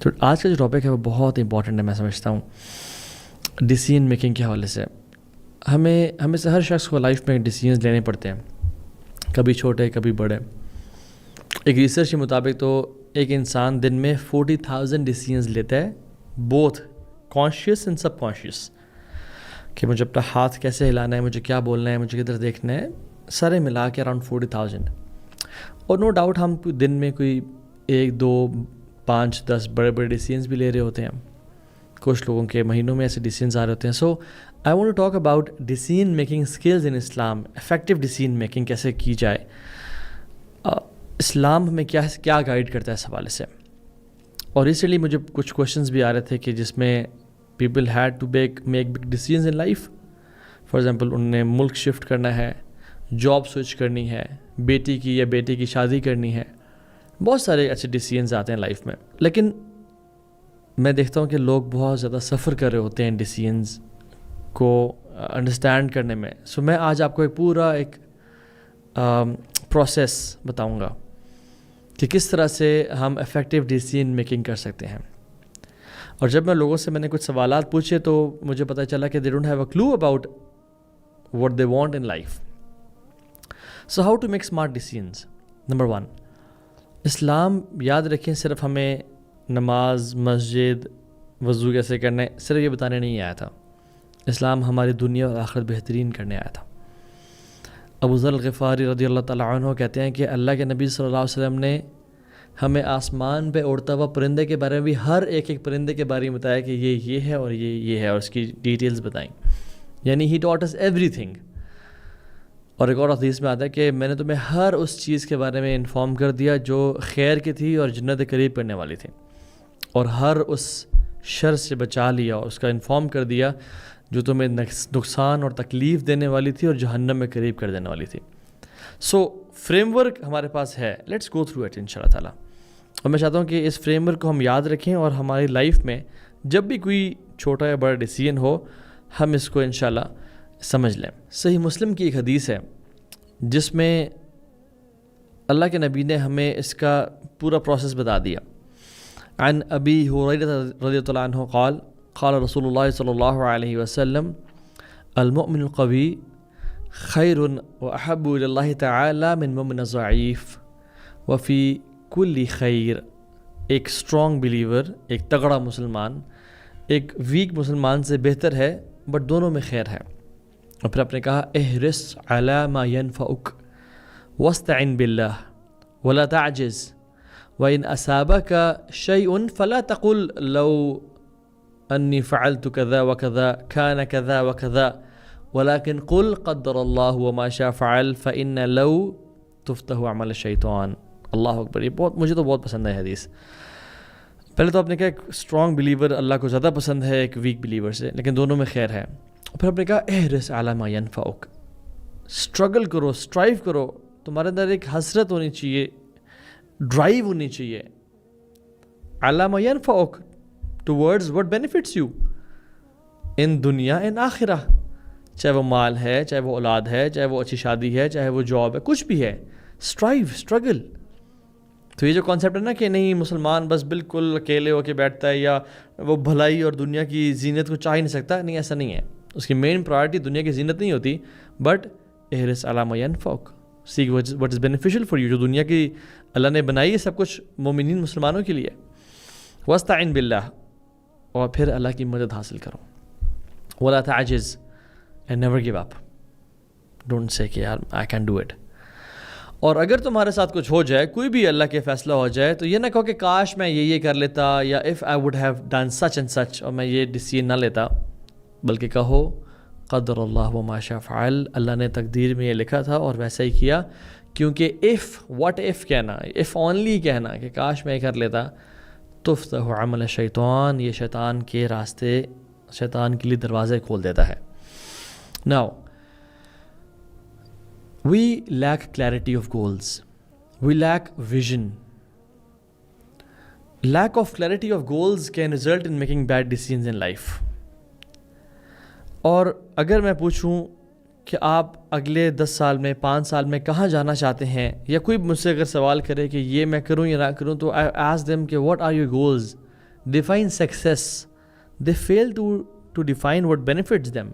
تو آج کا جو ٹاپک ہے وہ بہت امپورٹنٹ ہے، میں سمجھتا ہوں، ڈیسیژن میکنگ کے حوالے سے۔ ہمیں سے ہر شخص کو لائف میں ڈیسیژنز لینے پڑتے ہیں، کبھی چھوٹے کبھی بڑے۔ ایک ریسرچ کے مطابق تو ایک انسان دن میں 40,000 ڈیسیژنز لیتا ہے، both conscious and sub conscious, کہ مجھے اپنا ہاتھ کیسے ہلانا ہے، مجھے کیا بولنا ہے، مجھے کدھر دیکھنا ہے، سارے ملا کے اراؤنڈ 40,000۔ اور نو ڈاؤٹ ہم دن میں کوئی 1 2 5 10 بڑے بڑے ڈیسیژنز بھی لے رہے ہوتے ہیں، کچھ لوگوں کے مہینوں میں ایسے ڈیسیژنز آ رہے ہوتے ہیں۔ So I want to talk about decision making skills in Islam, effective decision making کیسے کی جائے، اسلام ہمیں کیا گائیڈ کرتا ہے اس حوالے سے۔ اور ریسنٹلی مجھے کچھ کویشچنز بھی آ رہے تھے کہ جس میں people had to make big decisions in life. For example انہوں نے ملک شفٹ کرنا ہے، جاب سوئچ کرنی ہے، بیٹی کی یا بیٹے کی شادی کرنی ہے، بہت سارے ایسے ڈیسیژنز آتے ہیں لائف میں۔ لیکن میں دیکھتا ہوں کہ لوگ بہت زیادہ سفر کر رہے ہوتے ہیں ڈیسیژنز کو انڈرسٹینڈ کرنے میں۔ سو میں آج آپ کو ایک پورا پروسیس بتاؤں گا کہ کس طرح سے ہم افیکٹو ڈیسیژن میکنگ کر سکتے ہیں۔ اور جب میں نے کچھ سوالات پوچھے تو مجھے پتہ چلا کہ they don't have a clue about what they want in life. So how to make smart decisions. Number 1، اسلام یاد رکھیں صرف ہمیں نماز، مسجد، وضو کیسے کرنا ہے صرف یہ بتانے نہیں آیا تھا، اسلام ہماری دنیا اور آخرت بہترین کرنے آیا تھا۔ ابو ذر الغفاری رضی اللہ تعالیٰ عنہ کہتے ہیں کہ اللہ کے نبی صلی اللہ علیہ وسلم نے ہمیں آسمان پہ اڑتا ہوا پرندے کے بارے میں بھی ہر ایک پرندے کے بارے میں بتایا کہ یہ ہے اور یہ ہے، اور اس کی ڈیٹیلز بتائیں، یعنی ہی ٹاٹ اس ایوری تھنگ۔ اور ایک اور حدیث میں آتا ہے کہ میں نے تمہیں ہر اس چیز کے بارے میں انفارم کر دیا جو خیر کی تھی اور جنت قریب کرنے والی تھی، اور ہر اس شر سے بچا لیا اور اس کا انفارم کر دیا جو تمہیں نقصان اور تکلیف دینے والی تھی اور جہنم میں قریب کر دینے والی تھی۔ سو فریم ورک ہمارے پاس ہے، لیٹس گو تھرو اٹ انشاء اللہ تعالیٰ۔ اور میں چاہتا ہوں کہ اس فریم ورک کو ہم یاد رکھیں اور ہماری لائف میں جب بھی کوئی چھوٹا یا بڑا ڈیسیژن ہو ہم اس کو انشاءاللہ سمجھ لیں۔ صحیح مسلم کی ایک حدیث ہے جس میں اللہ کے نبی نے ہمیں اس کا پورا پروسیس بتا دیا۔ عن ابی ہریرہ رضی اللہ عنہ قال قال رسول اللہ صلی اللہ علیہ وسلم المؤمن القوی خیر واحب الی اللہ تعالی من مؤمن ضعیف وفی کل خیر۔ ایک اسٹرانگ بلیور، ایک تگڑا مسلمان ایک ویک مسلمان سے بہتر ہے، بٹ دونوں میں خیر ہے۔ اور پھر آپ نے کہا احرص علی ما ینفعک واستعن باللہ ولا تعجز وإن أصابك شيء فلا تقل لو أني فعلت كذا وكذا كان كذا وكذا ولكن قل قدر الله وما شاء فعل فإن لو تفتح عمل الشیطان۔ اللہ اکبر، یہ مجھے تو بہت پسند ہے حدیث۔ پہلے تو آپ نے کہا ایک اسٹرانگ بلیور اللہ کو زیادہ پسند ہے ایک ویک بلیور سے، لیکن دونوں میں خیر ہے۔ پھر آپ نے کہا احرص علی ما ینفعک، اسٹرگل کرو، اسٹرائیو کرو، تمہارے اندر ایک حسرت ہونی چاہیے، ڈرائیو ہونی چاہیے، علی ما ینفعک، ٹورڈز what benefits you ان دنیا ان آخرہ، چاہے وہ مال ہے، چاہے وہ اولاد ہے، چاہے وہ اچھی شادی ہے، چاہے وہ جاب ہے، کچھ بھی ہے، اسٹرائیو، اسٹرگل۔ تو یہ جو کانسیپٹ ہے نا کہ نہیں مسلمان بس بالکل اکیلے ہو کے بیٹھتا ہے یا وہ بھلائی اور دنیا کی زینت کو چاہ ہی نہیں سکتا، نہیں، ایسا نہیں ہے۔ اس کی مین پرائرٹی دنیا کی زینت نہیں ہوتی، بٹ احرص علی ما ینفعک، سیک what is beneficial for you، جو دنیا کی اللہ نے بنائی ہے سب کچھ مومنین مسلمانوں کے لیے۔ واستعن باللہ، اور پھر اللہ کی مدد حاصل کرو۔ ولا تعجز and never give up، don't say کہ یار I can do it۔ اور اگر تمہارے ساتھ کچھ ہو جائے، کوئی بھی اللہ کے فیصلہ ہو جائے، تو یہ نہ کہو کہ کاش میں یہ کر لیتا، یا if I would have done such and such، اور میں یہ ڈیسیژن نہ لیتا، بلکہ کہو قدر اللہ وما شاء فعل، اللہ نے تقدیر میں یہ لکھا تھا اور ویسا ہی کیا۔ کیونکہ what if کہنا، if only کہنا کہ کاش میں یہ کر لیتا، تفتح عمل الشیطان، یہ شیطان کے راستے، شیطان کے لیے دروازے کھول دیتا ہے۔ Now we lack clarity of goals, we lack vision. Lack of clarity of goals can result in making bad decisions in life. اور اگر میں پوچھوں کہ آپ اگلے 10 سال میں، 5 سال میں کہاں جانا چاہتے ہیں، یا کوئی مجھ سے اگر سوال کرے کہ یہ میں کروں یا نہ کروں، تو I ask them کہ what are your goals define success, they fail to define what benefits them.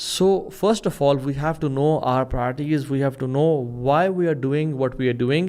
So first of all we have to know our priorities, we have to know why we are doing what we are doing,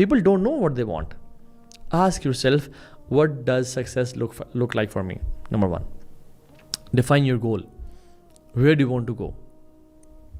People don't know what they want. Ask yourself, what does success look like for me? Number one, define your goal. Where do you want to go?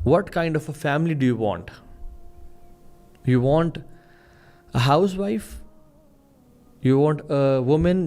what kind of a family do you want? You want a housewife? You want a woman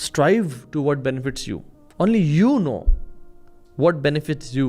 strive to what benefits you. Only you know what benefits you.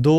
2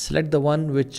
Select the one which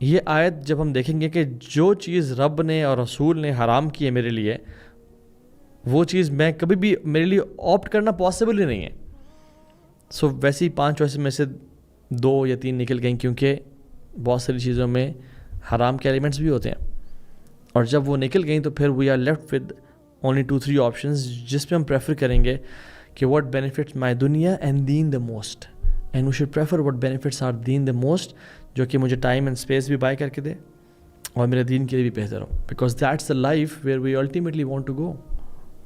یہ آیت جب ہم دیکھیں گے کہ جو چیز رب نے اور رسول نے حرام کی ہے میرے لیے، وہ چیز میں کبھی بھی میرے لیے آپٹ کرنا پاسبل ہی نہیں ہے. سو ویسی 5 چوائسز میں سے 2 یا 3 نکل گئیں، کیونکہ بہت ساری چیزوں میں حرام کے ایلیمنٹس بھی ہوتے ہیں. اور جب وہ نکل گئیں تو پھر we are left with only 2-3 options, جس پہ ہم پریفر کریں گے کہ واٹ بینیفٹس مائی دنیا اینڈ دین the most, and we should prefer what benefits are دین دا موسٹ، جو کہ مجھے ٹائم اینڈ اسپیس بھی بائی کر کے دے اور میرے دین کے لیے بھی بہتر ہو. Because that's the life where we ultimately want to go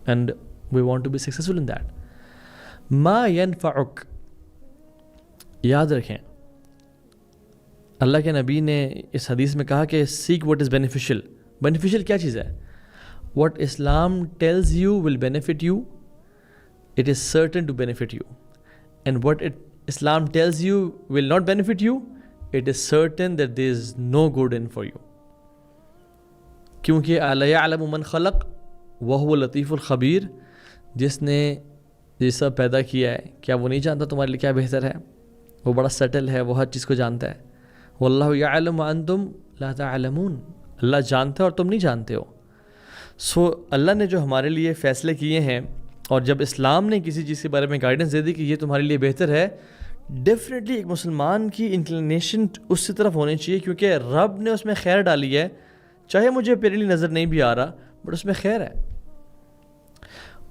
and we want to be successful in that. ما ینفعک، یاد رکھیں اللہ کے نبی نے اس حدیث میں کہا کہ seek what is beneficial. Beneficial کیا چیز ہے؟ واٹ اسلام tells you will benefit you, it is certain to benefit you, and what اسلام tells you will not benefit you, it is certain that there is no good in for you. کیونکہ الا یعلم من خلق وہو اللطیف الخبیر، جس نے یہ سب پیدا کیا ہے، کیا وہ نہیں جانتا تمہارے لیے کیا بہتر ہے؟ وہ بڑا سٹل ہے، وہ ہر چیز کو جانتا ہے. واللہ یعلم وانتم لا تعلمون، اللہ جانتا ہے اور تم نہیں جانتے ہو. سو اللہ نے جو ہمارے لیے فیصلے کیے ہیں، اور جب اسلام نے کسی چیز کے بارے میں گائیڈنس دے دی کہ یہ تمہارے لیے بہتر ہے، ڈیفینیٹلی ایک مسلمان کی انکلینیشن اس طرف ہونی چاہیے، کیونکہ رب نے اس میں خیر ڈالی ہے. چاہے مجھے پہلی نظر نہیں بھی آ رہا، بٹ اس میں خیر ہے.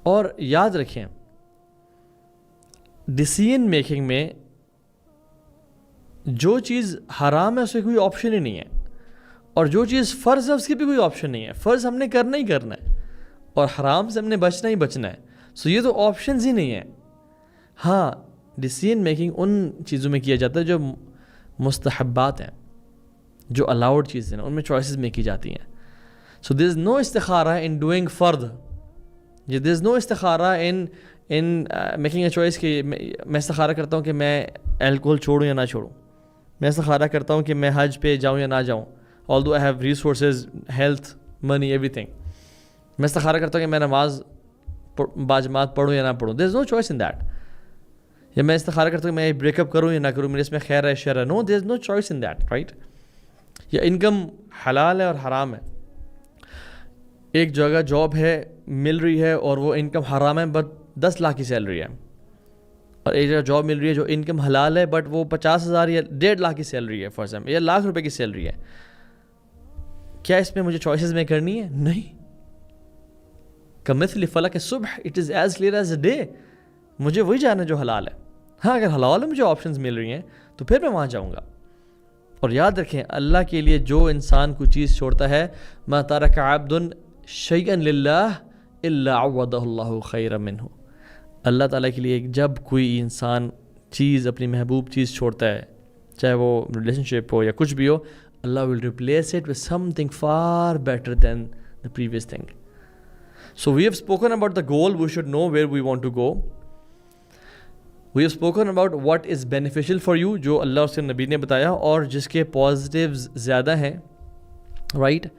اور یاد رکھیں ڈیسیژن میکنگ میں جو چیز حرام ہے اس میں کوئی آپشن ہی نہیں ہے، اور جو چیز فرض ہے اس کی بھی کوئی آپشن نہیں ہے. فرض ہم نے کرنا ہی کرنا ہے، اور حرام سے ہم نے بچنا ہی بچنا ہے. سو یہ تو آپشنز ہی نہیں ہیں. ہاں، ڈیسیژن میکنگ ان چیزوں میں کیا جاتا ہے جو مستحبات ہیں، جو الاؤڈ چیزیں ہیں، ان میں چوائسیز میں کی جاتی ہیں. سو دیر از نو استخارہ ان ڈوئنگ فرد، دیر از نو استخارہ ان میکنگ اے چوائس کہ میں استخارہ کرتا ہوں کہ میں الکوہل چھوڑوں یا نہ چھوڑوں. میں استخارہ کرتا ہوں کہ میں حج پہ جاؤں یا نہ جاؤں، although I have resources, health, money, everything. میں استخارہ کرتا ہوں کہ میں نماز باجماعت پڑھوں یا نہ پڑھوں. there is no choice in that. یا میں استخارہ کرتا ہوں کہ میں بریک اپ کروں یا نہ کروں، میرے اس میں خیر ہے شر ہے. no, there is no choice in that, right? یا انکم حلال ہے اور حرام ہے. ایک جگہ جاب ہے مل رہی ہے اور وہ انکم حرام ہے بٹ 10 لاکھ کی سیلری ہے، اور ایک جگہ جاب مل رہی ہے جو انکم حلال ہے بٹ وہ 50,000 یا 1.5 لاکھ کی سیلری ہے فار ایگزامپل، یا ₹1,00,000 کی سیلری ہے. کیا اس میں مجھے چوائسیز میں کرنی ہے؟ نہیں. کمثل فلق الصبح، it is as clear as a day. مجھے وہی جانا جو حلال ہے. ہاں، اگر حلال ہے مجھے آپشنز مل رہی ہیں تو پھر میں وہاں جاؤں گا. اور یاد رکھیں اللہ کے لیے جو انسان کوئی چیز چھوڑتا ہے، ما ترک عبد شیئا للہ الا عوضہ اللہ خیرا منہ. اللہ تعالیٰ کے لیے جب کوئی انسان چیز، اپنی محبوب چیز چھوڑتا ہے، چاہے وہ ریلیشن شپ ہو یا کچھ بھی ہو، اللہ will replace it with something far better than the previous thing. So we have spoken about the goal. We should know where we want to go. We have spoken about what is beneficial for you, جو اللہ اور اس کے نبی نے بتایا، اور جس کے positives زیادہ ہیں, right?